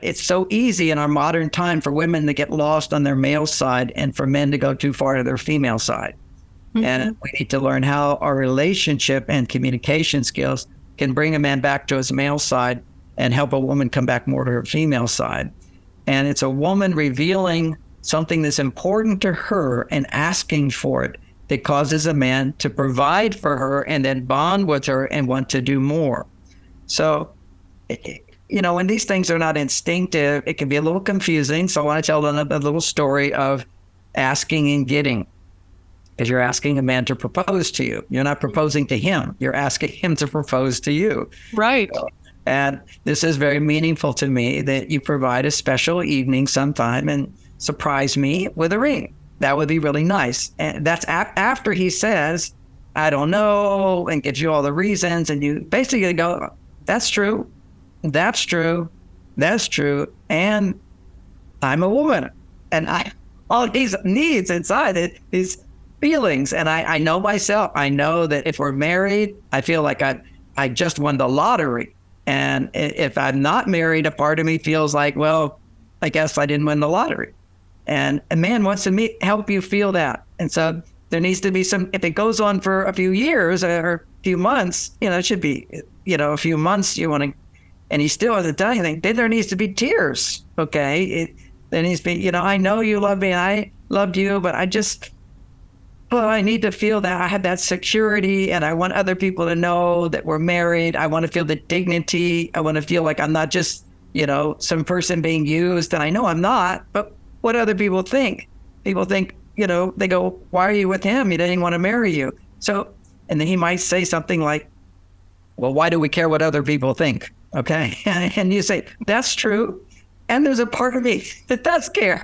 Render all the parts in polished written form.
it's so easy in our modern time for women to get lost on their male side and for men to go too far to their female side. Mm-hmm. And we need to learn how our relationship and communication skills can bring a man back to his male side and help a woman come back more to her female side. And it's a woman revealing something that's important to her and asking for it that causes a man to provide for her and then bond with her and want to do more. So, when these things are not instinctive, it can be a little confusing. So I want to tell them a little story of asking and getting. Because you're asking a man to propose to you. You're not proposing to him. You're asking him to propose to you. Right. And this is very meaningful to me that you provide a special evening sometime and surprise me with a ring. That would be really nice. And that's after he says, I don't know, and gives you all the reasons. And you basically go, that's true. That's true. That's true. And I'm a woman. And all these needs inside it is feelings. And I know myself. I know that if we're married, I feel like I just won the lottery. And if I'm not married, a part of me feels like, well, I guess I didn't win the lottery. And a man wants to help you feel that. And so there needs to be some, if it goes on for a few years or a few months, it should be, a few months you want to, and he still hasn't done anything, then there needs to be tears. Okay. There needs to be, I know you love me. I loved you, but I need to feel that I have that security and I want other people to know that we're married. I want to feel the dignity. I want to feel like I'm not just, some person being used, and I know I'm not, but what other people think? People think, they go, why are you with him? He didn't want to marry you. So, and then he might say something like, well, why do we care what other people think? Okay. And you say, that's true. And there's a part of me that does care.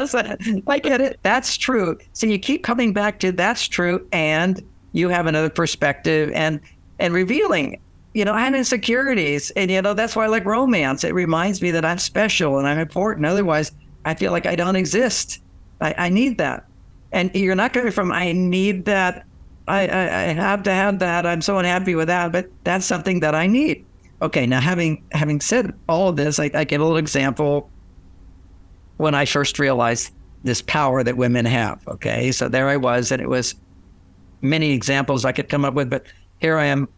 So I get it. That's true. So you keep coming back to that's true. And you have another perspective and revealing, I have insecurities. And, that's why I like romance. It reminds me that I'm special and I'm important. Otherwise, I feel like I don't exist. I need that. And you're not coming from, I need that. I have to have that. I'm so unhappy with that, but that's something that I need. Okay, now having said all of this, I give a little example when I first realized this power that women have. Okay, so there I was, and it was many examples I could come up with, but here I am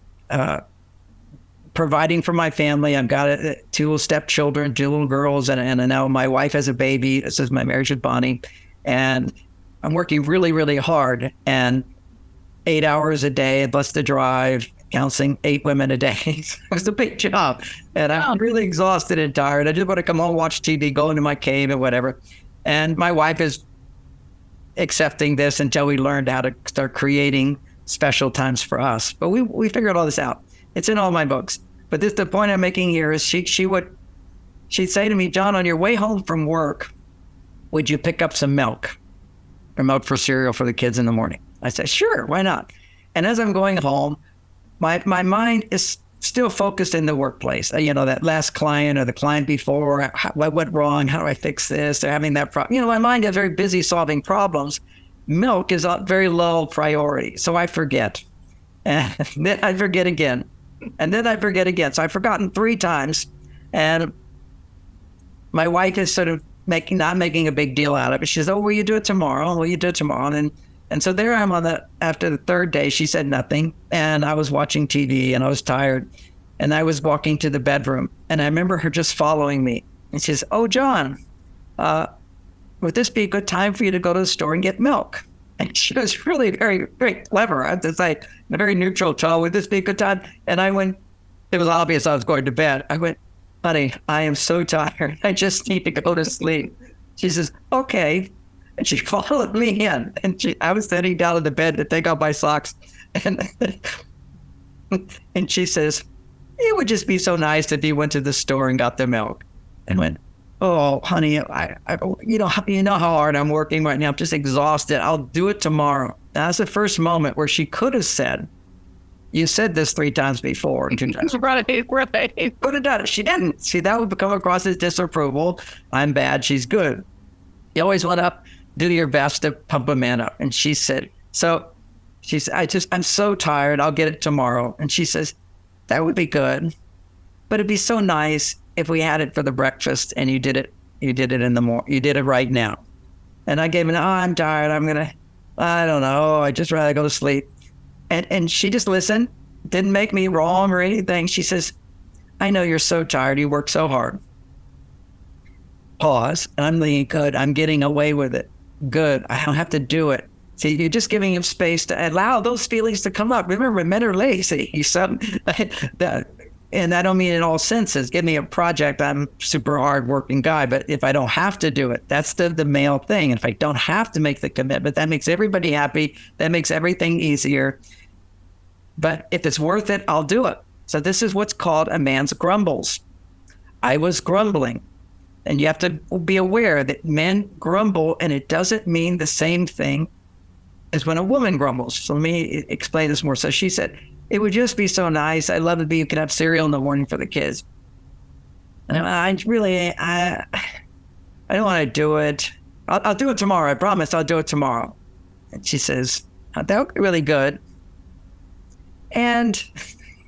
providing for my family. I've got two stepchildren, two little girls, and now my wife has a baby. This is my marriage with Bonnie, and I'm working really, really hard, and 8 hours a day, plus the drive, counseling 8 women a day. It was a big job. And I'm really exhausted and tired. I just want to come home, watch TV, go into my cave and whatever. And my wife is accepting this until we learned how to start creating special times for us. But we figured all this out. It's in all my books. But the point I'm making here is she'd say to me, John, on your way home from work, would you pick up some milk or milk for cereal for the kids in the morning? I said, sure, why not? And as I'm going home, my mind is still focused in the workplace. That last client or the client before, what went wrong? How do I fix this? They're having that problem. My mind is very busy solving problems. Milk is a very low priority. So I forget. And then I forget again. And then I forget again. So I've forgotten 3 times. And my wife is sort of not making a big deal out of it. She says, oh, will you do it tomorrow? Will you do it tomorrow? And so there I'm after the 3rd day, she said nothing. And I was watching TV and I was tired. And I was walking to the bedroom. And I remember her just following me. And she says, oh, John, would this be a good time for you to go to the store and get milk? And she was really very, very clever. I have to say, in a very neutral tone, would this be a good time? And I went, it was obvious I was going to bed. I went, honey, I am so tired. I just need to go to sleep. She says, okay. And she followed me in. And I was sitting down in the bed to take off my socks. And she says, it would just be so nice if you went to the store and got the milk. And went, oh, honey, I you know how hard I'm working right now. I'm just exhausted. I'll do it tomorrow. That's the first moment where she could have said, you said this 3 times before. Right. Could have done it. She didn't. See, that would come across as disapproval. I'm bad. She's good. You always want to do your best to pump a man up. And she said, I'm so tired. I'll get it tomorrow. And she says, that would be good. But it'd be so nice if we had it for the breakfast and you did it in the morning, you did it right now. And I gave it, I'm tired. I don't know. I just rather go to sleep. And she just listened, didn't make me wrong or anything. She says, I know you're so tired. You work so hard. Pause. And I'm thinking, good. I'm getting away with it. Good. I don't have to do it. See, you're just giving him space to allow those feelings to come up. Remember, men are lazy. And I don't mean in all senses. Give me a project. I'm a super hard working guy. But if I don't have to do it, that's the male thing. And if I don't have to make the commitment, that makes everybody happy. That makes everything easier. But if it's worth it, I'll do it. So this is what's called a man's grumbles. I was grumbling. And you have to be aware that men grumble, and it doesn't mean the same thing as when a woman grumbles. So let me explain this more. So she said, it would just be so nice. I'd love to be, you could have cereal in the morning for the kids. And I don't want to do it. I'll do it tomorrow. I promise I'll do it tomorrow. And she says, that would be really good. And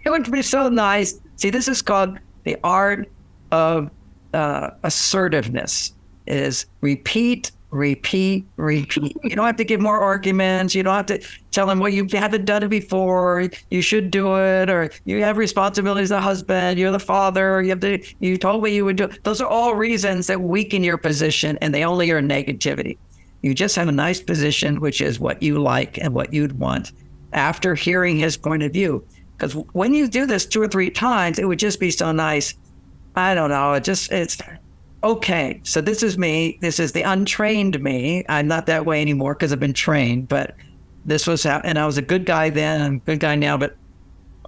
it would be so nice. See, this is called the art of assertiveness. Is repeat. You don't have to give more arguments. You don't have to tell them, well, you haven't done it before. You should do it, or you have responsibilities as a husband. You're the father. You told me you would do it. Those are all reasons that weaken your position, and they only are negativity. You just have a nice position, which is what you like and what you'd want after hearing his point of view. Because when you do this 2 or 3 times, it would just be so nice. I don't know. It's okay. So this is me. This is the untrained me. I'm not that way anymore because I've been trained, but this was how, and I was a good guy then. I'm a good guy now, but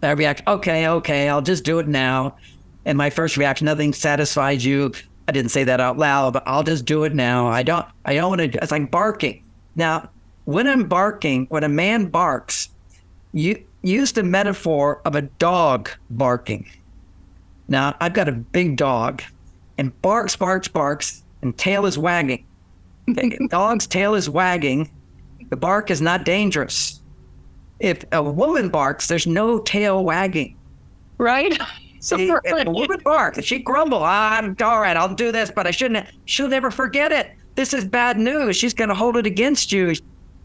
I react, okay, I'll just do it now. And my first reaction, nothing satisfies you. I didn't say that out loud, but I'll just do it now. I don't want to, it's like barking. Now, when I'm barking, when a man barks, you use the metaphor of a dog barking. Now, I've got a big dog, and barks, and tail is wagging. Dog's tail is wagging. The bark is not dangerous. If a woman barks, there's no tail wagging. Right? See, if a woman barks, if she grumbles, I'm all right, I'll do this, but I shouldn't. She'll never forget it. This is bad news. She's going to hold it against you.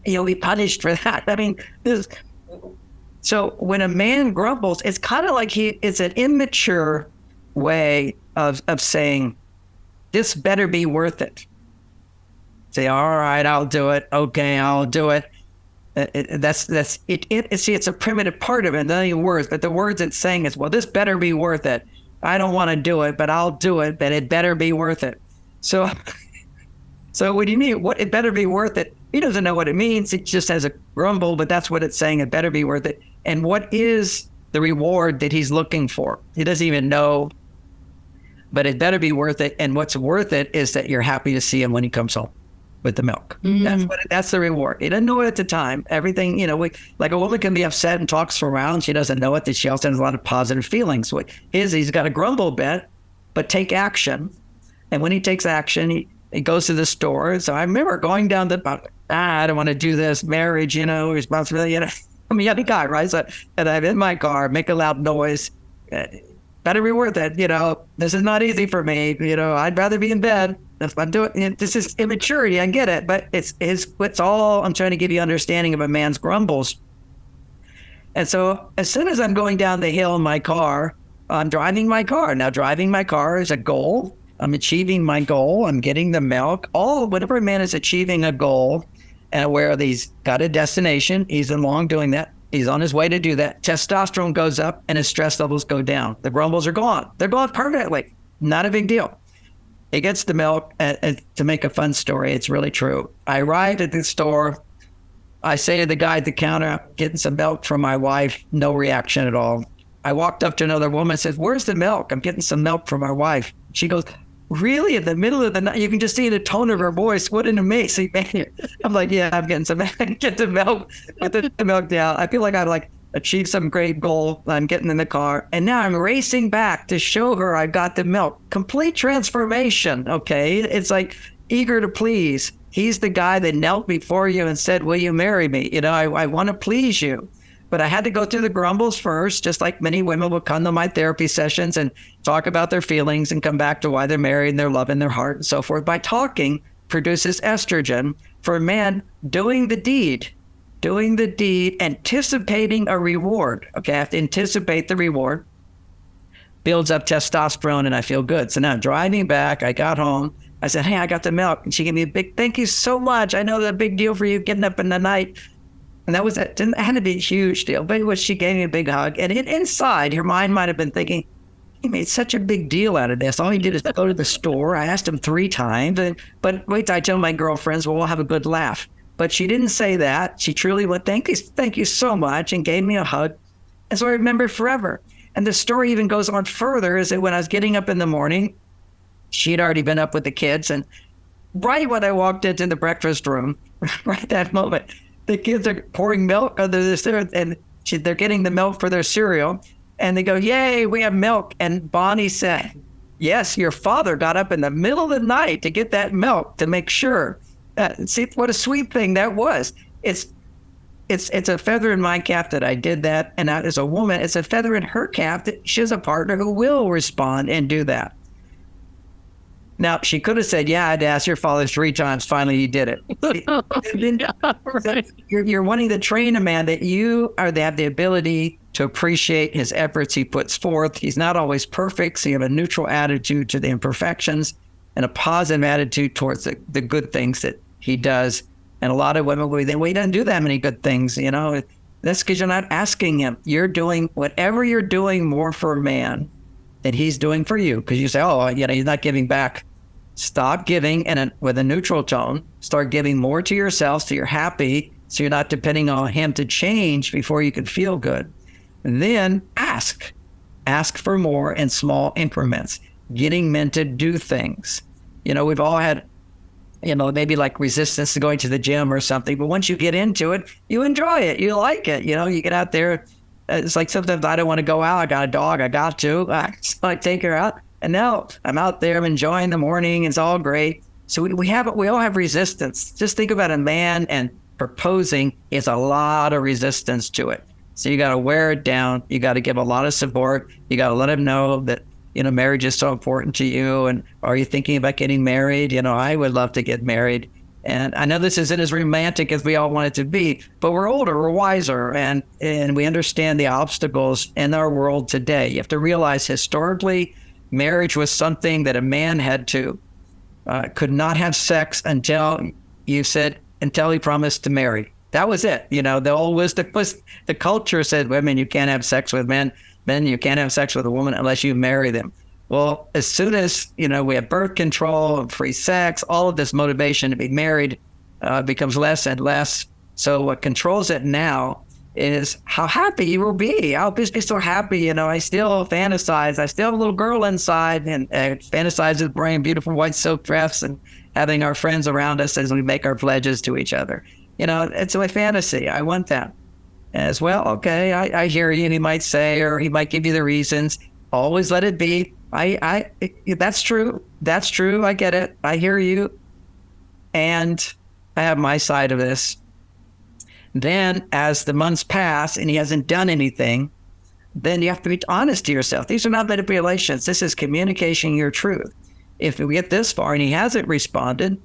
You'll be punished for that. I mean, so when a man grumbles, it's kind of like it's an immature way of saying, this better be worth it. Say, all right, I'll do it. Okay, I'll do it. That's it. See, it's a primitive part of it, not even words, but the words it's saying is, well, this better be worth it. I don't want to do it, but I'll do it, but it better be worth it. So what do you mean? What, it better be worth it? He doesn't know what it means. It just has a grumble, but that's what it's saying. It better be worth it. And what is the reward that he's looking for? He doesn't even know, but it better be worth it. And what's worth it is that you're happy to see him when he comes home with the milk. Mm-hmm. That's the reward. He doesn't know it at the time. Everything, like a woman can be upset and talks for a while, and she doesn't know it, that she also has a lot of positive feelings. He's got a grumble bit, but take action. And when he takes action, he goes to the store. So I remember going down I don't want to do this, marriage, responsibility, I'm a young guy, right? So, and I'm in my car, make a loud noise. Better be worth it. This is not easy for me. I'd rather be in bed. That's what I'm doing. This is immaturity. I get it, but it's all, I'm trying to give you understanding of a man's grumbles. And so as soon as I'm going down the hill in my car, I'm driving my car. Now, driving my car is a goal. I'm achieving my goal. I'm getting the milk. Whenever a man is achieving a goal and aware that he's got a destination, he's along doing that. He's on his way to do that. Testosterone goes up and his stress levels go down. The grumbles are gone. They're gone permanently. Not a big deal. He gets the milk. And to make a fun story, it's really true. I arrived at the store. I say to the guy at the counter, getting some milk from my wife. No reaction at all. I walked up to another woman and said, where's the milk? I'm getting some milk from my wife. She goes, really? In the middle of the night? You can just see the tone of her voice. What an amazing man. I'm like, yeah, I'm getting some get the milk, get the milk down. I feel like I've achieved some great goal. I'm getting in the car. And now I'm racing back to show her I got the milk. Complete transformation. Okay. It's like eager to please. He's the guy that knelt before you and said, will you marry me? I want to please you. But I had to go through the grumbles first, just like many women will come to my therapy sessions and talk about their feelings and come back to why they're married and their love in their heart and so forth. By talking produces estrogen. For a man, doing the deed, anticipating a reward. Okay, I have to anticipate the reward. Builds up testosterone and I feel good. So now driving back, I got home. I said, hey, I got the milk. And she gave me a big, thank you so much. I know that's a big deal for you getting up in the night. And that was, it had to be a huge deal. But it was, she gave me a big hug. And inside, your mind might have been thinking, he made such a big deal out of this. All he did is go to the store. I asked him 3 times. But wait till I tell my girlfriends, well, we'll have a good laugh. But she didn't say that. She truly went, thank you so much, and gave me a hug. And so I remember forever. And the story even goes on further, is that when I was getting up in the morning, she'd already been up with the kids. And right when I walked into the breakfast room, right that moment, the kids are pouring milk under this, and they're getting the milk for their cereal. And they go, yay, we have milk. And Bonnie said, yes, your father got up in the middle of the night to get that milk to make sure. See what a sweet thing that was. It's a feather in my cap that I did that. And as a woman, it's a feather in her cap that she has a partner who will respond and do that. Now, she could have said, yeah, I'd asked your father 3 times. Finally, he did it. Right. You're wanting to train a man that you have the ability to appreciate his efforts he puts forth. He's not always perfect, so you have a neutral attitude to the imperfections and a positive attitude towards the good things that he does. And a lot of women will think, well, he doesn't do that many good things, you know. That's because you're not asking him. You're doing whatever you're doing more for a man that he's doing for you. Because you say, oh, you know, he's not giving back. Stop giving with a neutral tone. Start giving more to yourself so you're happy, so you're not depending on him to change before you can feel good. And then ask for more in small increments, getting men to do things. You know, we've all had, you know, maybe like resistance to going to the gym or something, but once you get into it, you enjoy it, you like it. You know, you get out there. It's like sometimes I don't want to go out. I got a dog, I got to. So I take her out. And now I'm out there, I'm enjoying the morning, it's all great. So we all have resistance. Just think about a man, and proposing is a lot of resistance to it. So you got to wear it down. You got to give a lot of support. You got to let him know that, you know, marriage is so important to you. And are you thinking about getting married? You know, I would love to get married. And I know this isn't as romantic as we all want it to be, but we're older, we're wiser, and we understand the obstacles in our world today. You have to realize historically, marriage was something that a man could not have sex until he promised to marry. That was it. You know, the old wisdom was, the culture said, women, you can't have sex with men. Men, you can't have sex with a woman unless you marry them. Well, as soon as, you know, we have birth control and free sex, all of this motivation to be married becomes less and less. So what controls it now is how happy you will be. I'll be so happy. You know, I still fantasize. I still have a little girl inside and fantasize with wearing beautiful white silk dress and having our friends around us as we make our pledges to each other. You know, it's my fantasy. I want that as well. Okay, I hear you. And he might say, or he might give you the reasons. Always let it be. That's true. That's true. I get it. I hear you. And I have my side of this. Then as the months pass and he hasn't done anything, then you have to be honest to yourself. These are not manipulations. This is communicating your truth. If we get this far and he hasn't responded,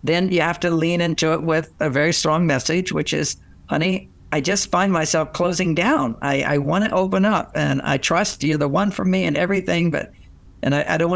then you have to lean into it with a very strong message, which is, honey, I just find myself closing down. I want to open up, and I trust you're the one for me and everything, and I don't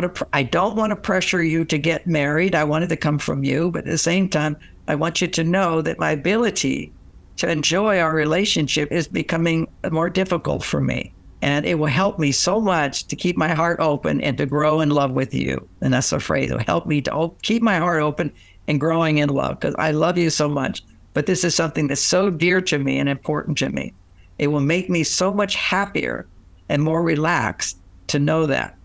want to pressure you to get married. I want it to come from you, but at the same time, I want you to know that my ability to enjoy our relationship is becoming more difficult for me. And it will help me so much to keep my heart open and to grow in love with you. And that's the phrase. It will help me to keep my heart open and growing in love, because I love you so much. But this is something that's so dear to me and important to me. It will make me so much happier and more relaxed to know that.